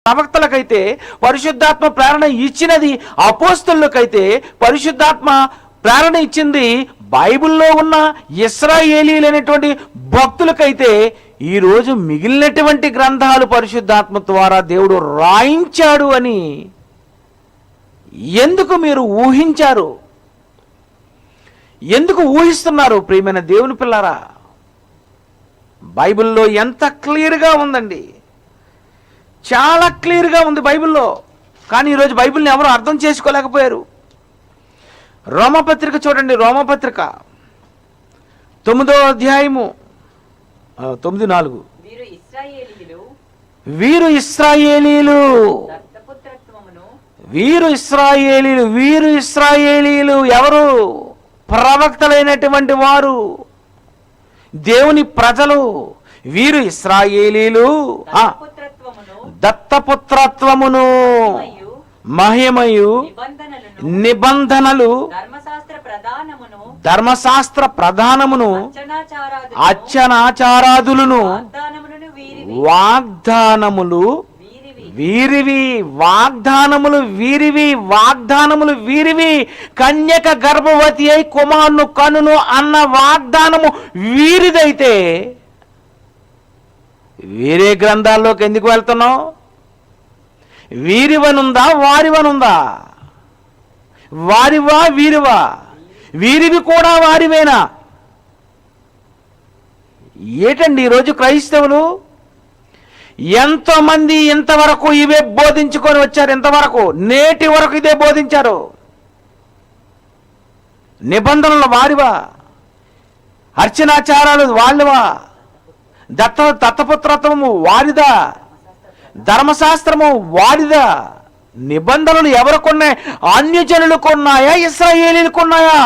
ప్రవక్తలకైతే పరిశుద్ధాత్మ ప్రేరణ ఇచ్చినది, అపోస్తలులకైతే పరిశుద్ధాత్మ ప్రేరణ ఇచ్చింది బైబిల్లో ఉన్న ఇశ్రాయేలీలైనటువంటి భక్తులకైతే ఈరోజు మిగిలినటువంటి గ్రంథాలు పరిశుద్ధాత్మ ద్వారా దేవుడు రాయించాడు అని ఎందుకు మీరు ఊహించారు? ఎందుకు ఊహిస్తున్నారు? ప్రియమైన దేవుని పిల్లారా, బైబిల్లో ఎంత క్లియర్గా ఉందండి, చాలా క్లియర్గా ఉంది బైబిల్లో. కానీ ఈరోజు బైబిల్ని ఎవరు అర్థం చేసుకోలేకపోయారు. రోమపత్రిక చూడండి, రోమపత్రిక 9వ అధ్యాయము 9:4. వీరు ఇశ్రాయేలీలు, వీరు ఇశ్రాయేలీలు ఎవరు? ప్రవక్తలైనటువంటి వారు, దేవుని ప్రజలు. వీరు ఇశ్రాయేలీలు దత్తపుత్రత్వమును, మహిమయు, నిబంధనలు, ధర్మశాస్త్ర ప్రధానమును, అర్చనాచారాదులను, వాగ్దానములు వీరివి, వాగ్దానములు వీరివి, వాగ్దానములు వీరివి. కన్యక గర్భవతి అయి కుమారును కనును అన్న వాగ్దానము వీరిదైతే వేరే గ్రంథాల్లోకి ఎందుకు వెళ్తున్నావు? వీరివనుందా, వారివనుందా? వారివా, వీరివా? వీరివి కూడా వారివేనా? ఏటండి ఈరోజు క్రైస్తవులు ఎంతోమంది ఇంతవరకు ఇవే బోధించుకొని వచ్చారు. ఇంతవరకు నేటి వరకు ఇదే బోధించారు. నిబంధనలు వారివా? అర్చనాచారాలు వాళ్ళవా? దత్తపుత్రత్వము వారిదా? ధర్మశాస్త్రము వారిదా? నిబంధనలు ఎవరికున్నాయి? అన్యజనులకు ఉన్నాయా, ఇశ్రాయేలీలకు ఉన్నాయా?